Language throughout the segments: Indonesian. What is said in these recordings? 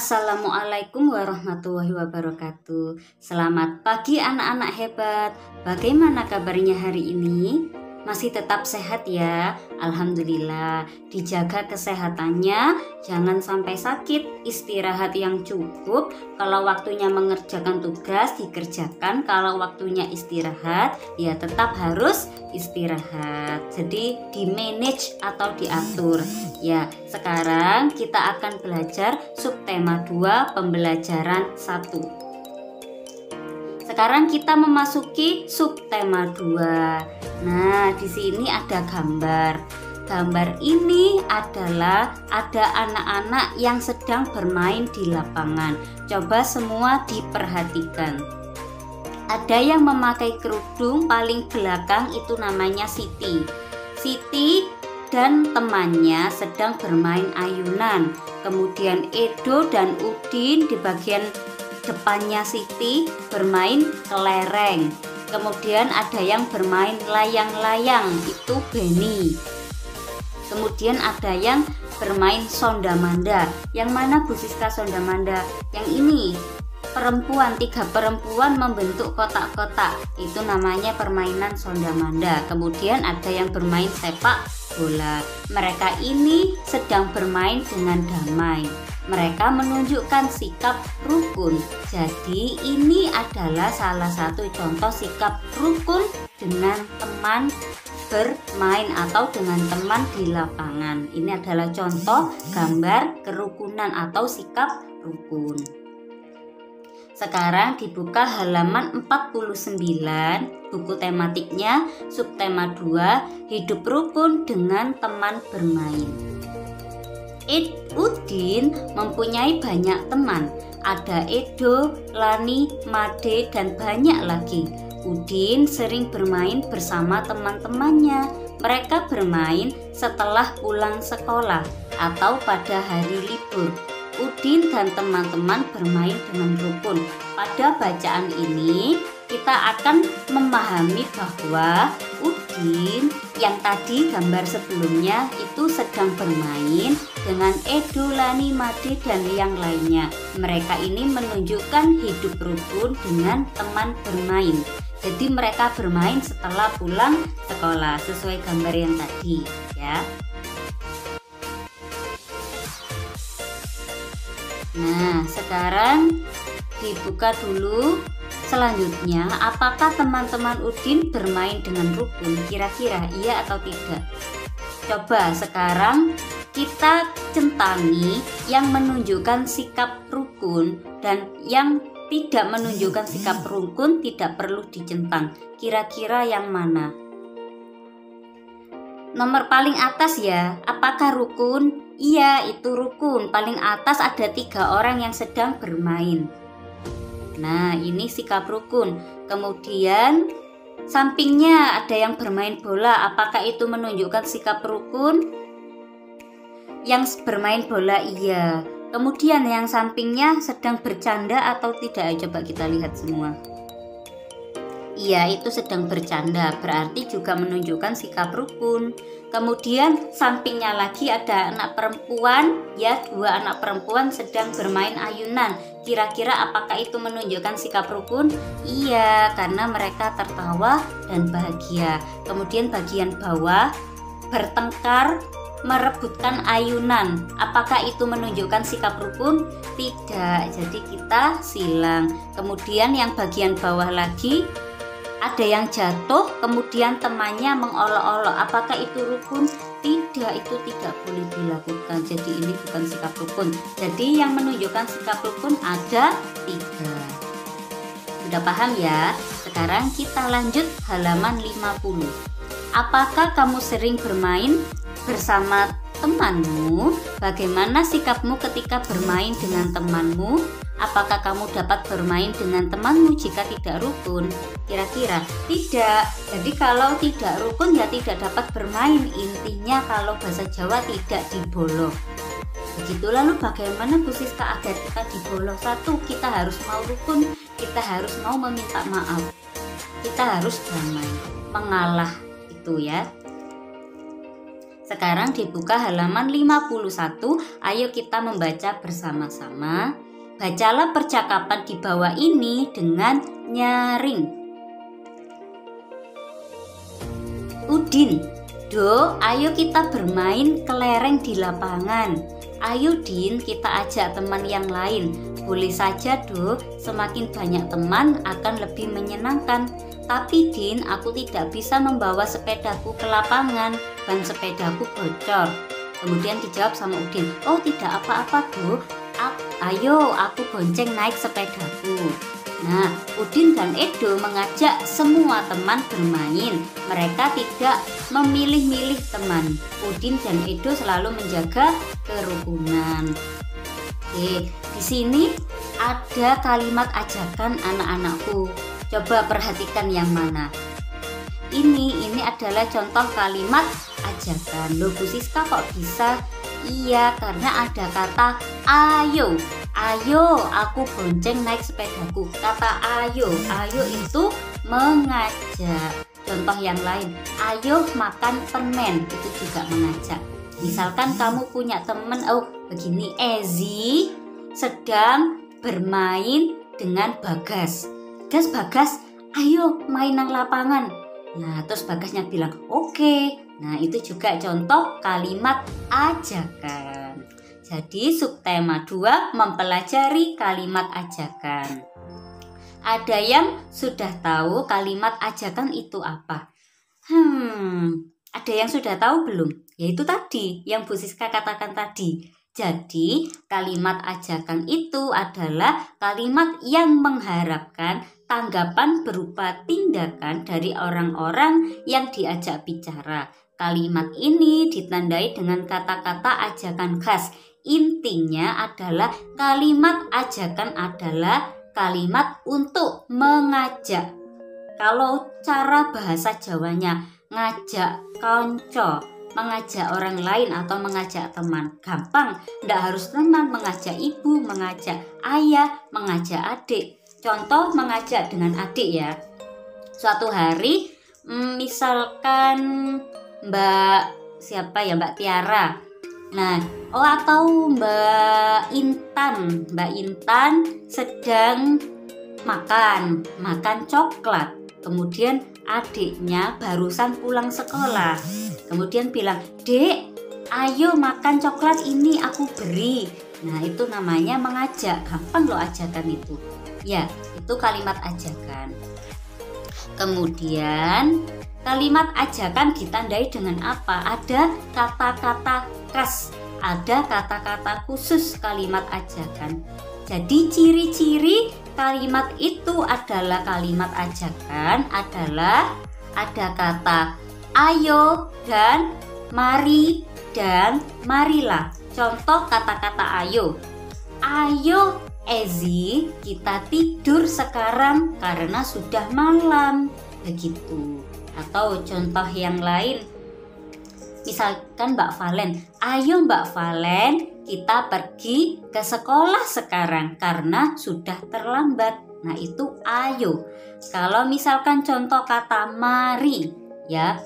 Assalamualaikum warahmatullahi wabarakatuh. Selamat pagi anak-anak hebat. Bagaimana kabarnya hari ini? Masih tetap sehat ya? Alhamdulillah. Dijaga kesehatannya, jangan sampai sakit. Istirahat yang cukup. Kalau waktunya mengerjakan tugas dikerjakan, kalau waktunya istirahat ya tetap harus istirahat. Jadi di manage atau diatur. Ya, sekarang kita akan belajar subtema 2 pembelajaran 1. Sekarang kita memasuki subtema 2. Nah, di sini ada gambar. Gambar ini adalah ada anak-anak yang sedang bermain di lapangan. Coba semua diperhatikan. Ada yang memakai kerudung paling belakang itu namanya Siti. Siti dan temannya sedang bermain ayunan. Kemudian Edo dan Udin di bagian depannya Siti bermain kelereng. Kemudian ada yang bermain layang-layang, itu Beni. Kemudian ada yang bermain sondamanda. Yang mana Bu Siska sondamanda? Yang ini. Perempuan, 3 perempuan membentuk kotak-kotak. Itu namanya permainan sondamanda. Kemudian ada yang bermain sepak bola. Mereka ini sedang bermain dengan damai. Mereka menunjukkan sikap rukun. Jadi ini adalah salah satu contoh sikap rukun dengan teman bermain atau dengan teman di lapangan. Ini adalah contoh gambar kerukunan atau sikap rukun. Sekarang dibuka halaman 49, buku tematiknya subtema 2, hidup rukun dengan teman bermain. Udin mempunyai banyak teman. Ada Edo, Lani, Made, dan banyak lagi. Udin sering bermain bersama teman-temannya. Mereka bermain setelah pulang sekolah atau pada hari libur. Udin dan teman-teman bermain dengan rukun. Pada bacaan ini kita akan memahami bahwa Udin yang tadi gambar sebelumnya itu sedang bermain dengan Edo, Lani, Made, dan yang lainnya. Mereka ini menunjukkan hidup rukun dengan teman bermain. Jadi mereka bermain setelah pulang sekolah sesuai gambar yang tadi ya. Nah, sekarang dibuka dulu. Selanjutnya, apakah teman-teman Udin bermain dengan rukun? Kira-kira iya atau tidak? Coba sekarang kita centangi yang menunjukkan sikap rukun dan yang tidak menunjukkan sikap rukun tidak perlu dicentang. Kira-kira yang mana? Nomor paling atas ya, apakah rukun? Iya, itu rukun. Paling atas ada 3 orang yang sedang bermain. Nah, ini sikap rukun. Kemudian sampingnya ada yang bermain bola. Apakah itu menunjukkan sikap rukun? Yang bermain bola iya. Kemudian yang sampingnya sedang bercanda atau tidak? Coba kita lihat semua. Iya, itu sedang bercanda. Berarti juga menunjukkan sikap rukun. Kemudian sampingnya lagi ada anak perempuan, ya 2 anak perempuan sedang bermain ayunan. Kira-kira apakah itu menunjukkan sikap rukun? Iya, karena mereka tertawa dan bahagia. Kemudian bagian bawah bertengkar merebutkan ayunan. Apakah itu menunjukkan sikap rukun? Tidak. Jadi kita silang. Kemudian yang bagian bawah lagi ada yang jatuh, kemudian temannya mengolok-olok. Apakah itu rukun? Tidak, itu tidak boleh dilakukan. Jadi ini bukan sikap rukun. Jadi yang menunjukkan sikap rukun ada 3. Sudah paham ya? Sekarang kita lanjut halaman 50. Apakah kamu sering bermain bersama temanmu? Bagaimana sikapmu ketika bermain dengan temanmu? Apakah kamu dapat bermain dengan temanmu jika tidak rukun? Kira-kira tidak. Jadi kalau tidak rukun ya tidak dapat bermain. Intinya kalau bahasa Jawa tidak dibolong. Begitu. Lalu bagaimana Bu Siska agar kita dibolong? 1, kita harus mau rukun. Kita harus mau meminta maaf. Kita harus damai, mengalah itu ya. Sekarang dibuka halaman 51. Ayo kita membaca bersama-sama. Bacalah percakapan di bawah ini dengan nyaring. Udin, Do, ayo kita bermain kelereng di lapangan. Ayo Din, kita ajak teman yang lain. Boleh saja Do, semakin banyak teman akan lebih menyenangkan. Tapi Din, aku tidak bisa membawa sepedaku ke lapangan. Ban sepedaku bocor. Kemudian dijawab sama Udin, oh tidak apa-apa Do, ayo aku bonceng naik sepedaku. Nah, Udin dan Edo mengajak semua teman bermain. Mereka tidak memilih-milih teman. Udin dan Edo selalu menjaga kerukunan. Oke, di sini ada kalimat ajakan anak-anakku. Coba perhatikan yang mana. Ini adalah contoh kalimat ajakan. Loh Bu Siska kok bisa? Iya, karena ada kata ayo. Ayo aku bonceng naik sepedaku. Kata ayo itu mengajak. Contoh yang lain, ayo makan permen, itu juga mengajak. Misalkan kamu punya teman, begini, Ezi sedang bermain dengan Bagas. Bagas, ayo main nang lapangan. Nah, terus Bagasnya bilang, oke. Nah, itu juga contoh kalimat ajakan. Jadi subtema 2 mempelajari kalimat ajakan. Ada yang sudah tahu kalimat ajakan itu apa? Ada yang sudah tahu belum? Yaitu tadi yang Bu Siska katakan tadi. Jadi kalimat ajakan itu adalah kalimat yang mengharapkan tanggapan berupa tindakan dari orang-orang yang diajak bicara. Kalimat ini ditandai dengan kata-kata ajakan khas. Intinya adalah kalimat ajakan adalah kalimat untuk mengajak. Kalau cara bahasa Jawanya ngajak konco, mengajak orang lain atau mengajak teman, gampang. Tidak harus teman, mengajak ibu, mengajak ayah, mengajak adik. Contoh mengajak dengan adik ya. Suatu hari misalkan Mbak Tiara. Nah, atau Mbak Intan sedang makan coklat. Kemudian adiknya barusan pulang sekolah. Kemudian bilang, "Dek, ayo makan coklat ini aku beri." Nah, itu namanya mengajak. Gampang loh ajakan itu. Ya, itu kalimat ajakan. Kemudian kalimat ajakan ditandai dengan apa? Ada kata-kata khas, ada kata-kata khusus kalimat ajakan. Jadi ciri-ciri kalimat itu adalah kalimat ajakan adalah ada kata ayo dan mari dan marilah. Contoh kata-kata ayo. Ayo Ezi, kita tidur sekarang karena sudah malam. Begitu. Atau contoh yang lain, misalkan Mbak Valen, ayo Mbak Valen, kita pergi ke sekolah sekarang karena sudah terlambat. Nah, itu ayo. Kalau misalkan contoh kata mari, ya,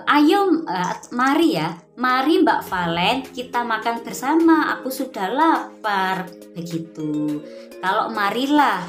ayo mari ya, mari Mbak Valen, kita makan bersama, aku sudah lapar. Begitu. Kalau marilah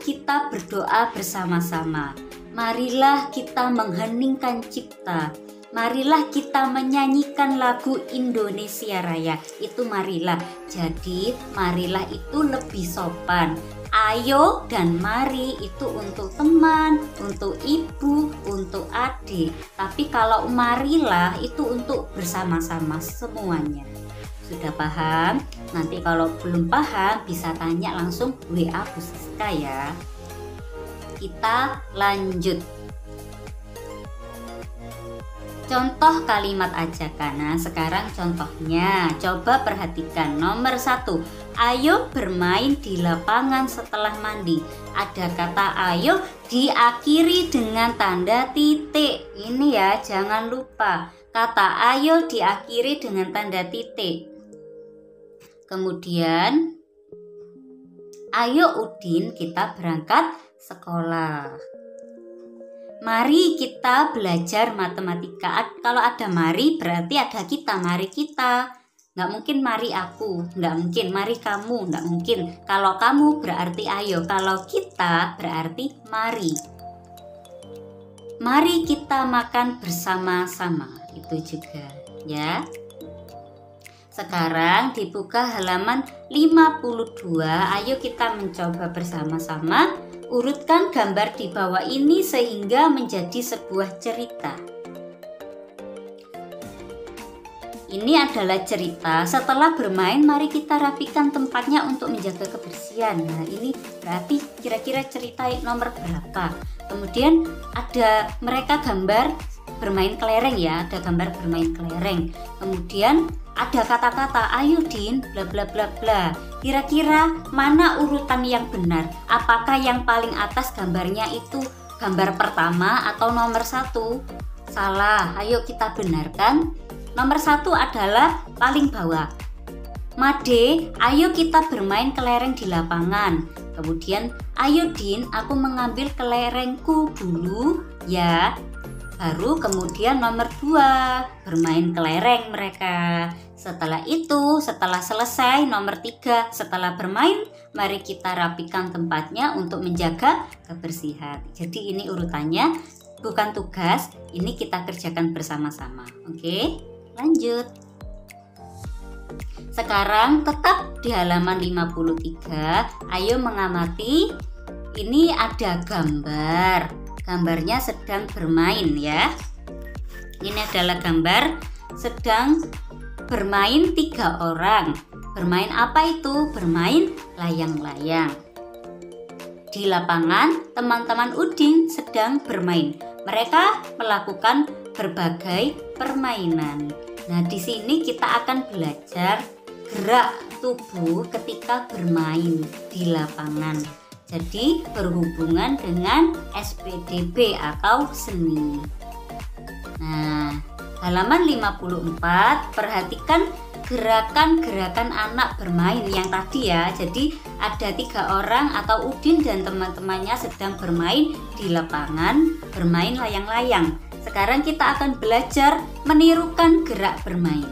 kita berdoa bersama-sama. Marilah kita mengheningkan cipta. Marilah kita menyanyikan lagu Indonesia Raya. Itu marilah. Jadi marilah itu lebih sopan. Ayo dan mari itu untuk teman, untuk ibu, untuk adik. Tapi kalau marilah itu untuk bersama-sama semuanya. Sudah paham? Nanti kalau belum paham bisa tanya langsung WA Bu Siska ya. Kita lanjut. Contoh kalimat ajakan. Nah, sekarang contohnya. Coba perhatikan. Nomor 1. Ayo bermain di lapangan setelah mandi. Ada kata ayo diakhiri dengan tanda titik. Ini ya, jangan lupa. Kata ayo diakhiri dengan tanda titik. Kemudian, ayo Udin kita berangkat sekolah. Mari kita belajar matematika. Kalau ada mari berarti ada kita, mari kita. Nggak mungkin mari aku, nggak mungkin mari kamu, nggak mungkin. Kalau kamu berarti ayo, kalau kita berarti mari. Mari kita makan bersama-sama, itu juga ya. Sekarang dibuka halaman 52. Ayo kita mencoba bersama-sama. Urutkan gambar di bawah ini sehingga menjadi sebuah cerita. Ini adalah cerita. Setelah bermain, mari kita rapikan tempatnya untuk menjaga kebersihan. Nah, ini berarti kira-kira cerita nomor berapa? Kemudian ada mereka gambar bermain kelereng ya, ada gambar bermain kelereng. Kemudian ada kata-kata, ayo Din, bla bla bla bla. Kira-kira mana urutan yang benar? Apakah yang paling atas gambarnya itu gambar pertama atau nomor 1? Salah, ayo kita benarkan. Nomor 1 adalah paling bawah. Made, ayo kita bermain kelereng di lapangan. Kemudian, ayo Din, aku mengambil kelerengku dulu ya. Baru kemudian nomor 2, bermain kelereng mereka. Setelah itu, setelah selesai nomor 3, setelah bermain, mari kita rapikan tempatnya untuk menjaga kebersihan. Jadi ini urutannya, bukan tugas, ini kita kerjakan bersama-sama. Oke, lanjut. Sekarang tetap di halaman 53, ayo mengamati. Ini ada gambar. Gambarnya sedang bermain ya. Ini adalah gambar sedang bermain 3 orang. Bermain apa itu? Bermain layang-layang. Di lapangan, teman-teman Udin sedang bermain. Mereka melakukan berbagai permainan. Nah, di sini kita akan belajar gerak tubuh ketika bermain di lapangan. Jadi berhubungan dengan SPDB atau seni. Nah, halaman 54, perhatikan gerakan-gerakan anak bermain yang tadi ya. Jadi ada 3 orang atau Udin dan teman-temannya sedang bermain di lapangan, bermain layang-layang. Sekarang kita akan belajar menirukan gerak bermain.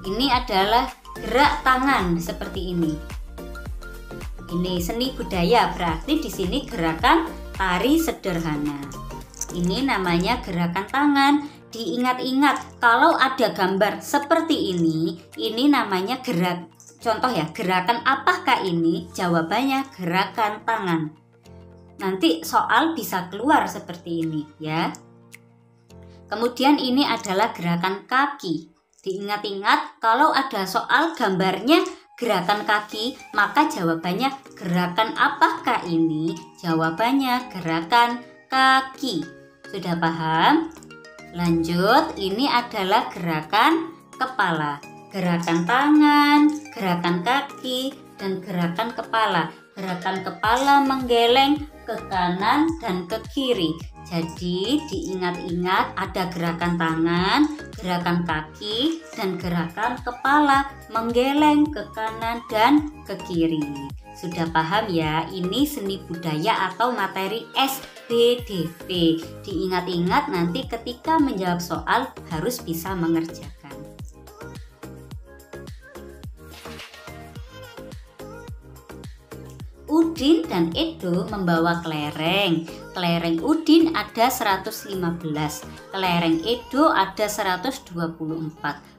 Ini adalah gerak tangan seperti ini. Ini seni budaya, berarti di sini gerakan tari sederhana. Ini namanya gerakan tangan. Diingat-ingat, kalau ada gambar seperti ini namanya gerak. Contoh ya, gerakan apakah ini? Jawabannya gerakan tangan. Nanti soal bisa keluar seperti ini ya. Kemudian ini adalah gerakan kaki. Diingat-ingat, kalau ada soal gambarnya gerakan kaki, maka jawabannya gerakan apakah ini? Jawabannya gerakan kaki. Sudah paham? Lanjut, ini adalah gerakan kepala. Gerakan tangan, gerakan kaki, dan gerakan kepala. Gerakan kepala menggeleng ke kanan dan ke kiri. Jadi diingat-ingat ada gerakan tangan, gerakan kaki, dan gerakan kepala menggeleng ke kanan dan ke kiri. Sudah paham ya? Ini seni budaya atau materi SPDB. Diingat-ingat nanti ketika menjawab soal harus bisa mengerjakan. Udin dan Edo membawa kelereng. Kelereng Udin ada 115, kelereng Edo ada 124.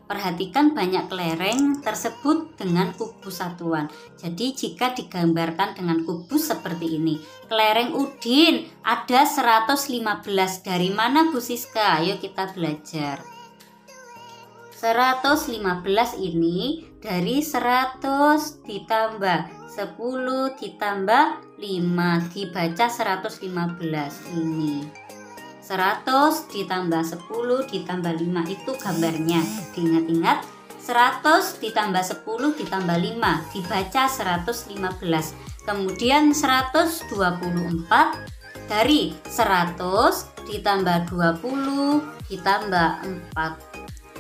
Perhatikan banyak kelereng tersebut dengan kubus satuan. Jadi jika digambarkan dengan kubus seperti ini. Kelereng Udin ada 115. Dari mana Bu Siska? Ayo kita belajar. 115 ini dari 100 ditambah 10 ditambah 5 dibaca 115 ini. 100 ditambah 10 ditambah 5 itu gambarnya. Diingat-ingat 100 ditambah 10 ditambah 5 dibaca 115. Kemudian 124 dari 100 ditambah 20 ditambah 4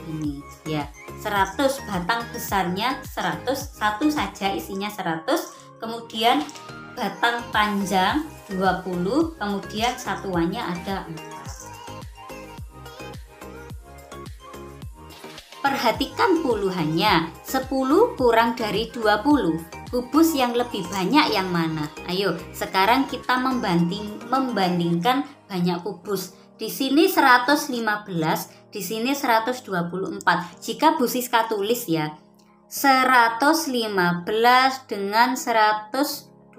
ini ya. 100 batang besarnya 100, satu saja isinya 100. Kemudian batang panjang 20, kemudian satuannya ada 4. Perhatikan puluhannya, 10 kurang dari 20. Kubus yang lebih banyak yang mana? Ayo, sekarang kita membandingkan banyak kubus. Di sini 115, di sini 124. Jika Bu Siska tulis ya, 115 dengan 124.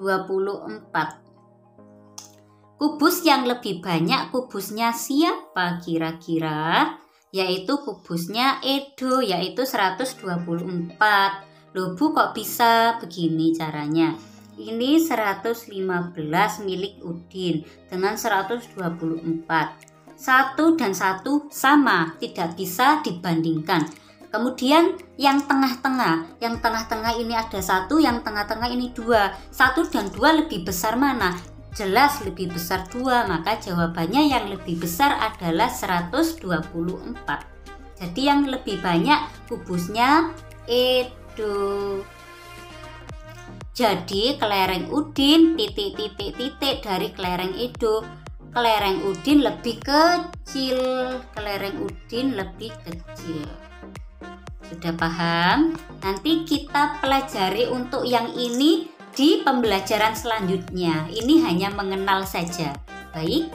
Kubus yang lebih banyak kubusnya siapa kira-kira? Yaitu kubusnya Edo, yaitu 124. Loh Bu, kok bisa begini caranya? Ini 115 milik Udin dengan 124. 1 dan 1 sama, tidak bisa dibandingkan. Kemudian yang tengah-tengah ini ada 1, yang tengah-tengah ini 2. 1 dan 2 lebih besar mana? Jelas lebih besar 2, maka jawabannya yang lebih besar adalah 124. Jadi yang lebih banyak kubusnya Edo. Jadi kelereng Udin titik-titik-titik dari kelereng Edo. Kelereng Udin lebih kecil, kelereng Udin lebih kecil. Sudah paham? Nanti kita pelajari untuk yang ini di pembelajaran selanjutnya. Ini hanya mengenal saja. Baik.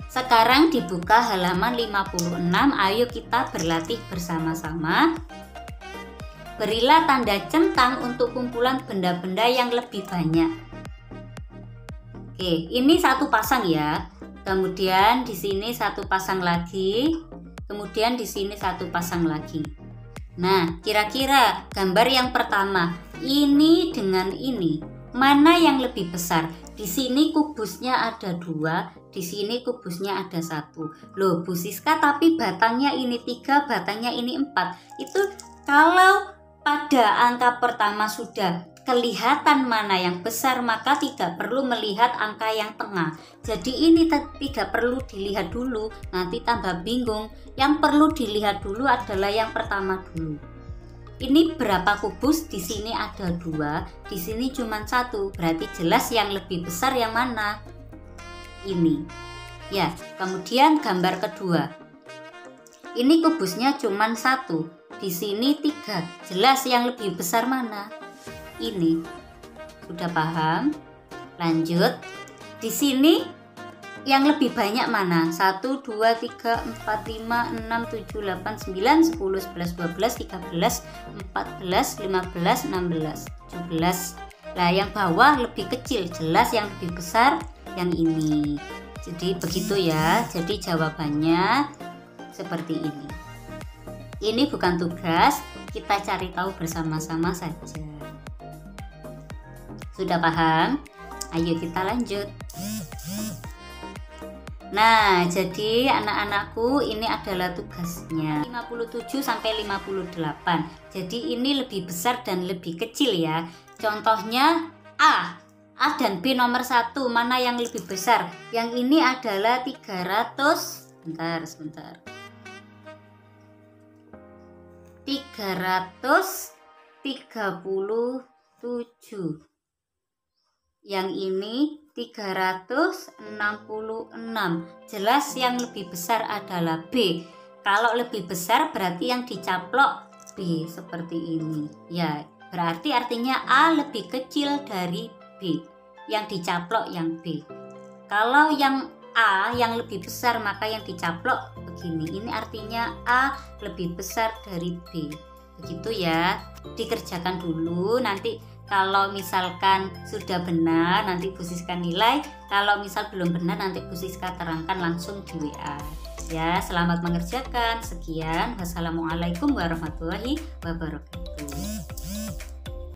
Sekarang dibuka halaman 56. Ayo kita berlatih bersama-sama. Berilah tanda centang untuk kumpulan benda-benda yang lebih banyak. Oke, ini satu pasang ya. Kemudian di sini satu pasang lagi. Kemudian di sini satu pasang lagi. Nah, kira-kira gambar yang pertama, ini dengan ini, mana yang lebih besar? Di sini kubusnya ada 2, di sini kubusnya ada 1. Loh, Bu Siska, tapi batangnya ini 3, batangnya ini 4. Itu kalau pada angka pertama sudah kelihatan mana yang besar, maka tidak perlu melihat angka yang tengah. Jadi ini tidak perlu dilihat dulu, nanti tambah bingung. Yang perlu dilihat dulu adalah yang pertama dulu. Ini berapa kubus? Di sini ada 2, di sini cuma 1. Berarti jelas yang lebih besar yang mana? Ini. Ya, kemudian gambar kedua. Ini kubusnya cuma 1, di sini 3. Jelas yang lebih besar mana? Ini. Sudah paham? Lanjut. Di sini yang lebih banyak mana? 1, 2, 3, 4, 5, 6, 7, 8, 9, 10, 11, 12, 13, 14, 15, 16, 17. Nah, yang bawah lebih kecil, jelas yang lebih besar yang ini. Jadi begitu ya. Jadi jawabannya seperti ini. Ini bukan tugas, kita cari tahu bersama-sama saja. Sudah paham? Ayo kita lanjut. Nah, jadi anak-anakku ini adalah tugasnya 57 sampai 58. Jadi ini lebih besar dan lebih kecil ya. Contohnya A dan B nomor 1, mana yang lebih besar? Yang ini adalah 300, sebentar. 337. Yang ini 366. Jelas yang lebih besar adalah B. Kalau lebih besar berarti yang dicaplok B seperti ini. Ya, berarti artinya A lebih kecil dari B. Yang dicaplok yang B. Kalau yang A yang lebih besar maka yang dicaplok begini. Ini artinya A lebih besar dari B. Begitu ya. Dikerjakan dulu, nanti kalau misalkan sudah benar nanti Bu Siska nilai, kalau misal belum benar nanti Bu Siska terangkan langsung di WA. Ya, selamat mengerjakan. Sekian. Wassalamualaikum warahmatullahi wabarakatuh.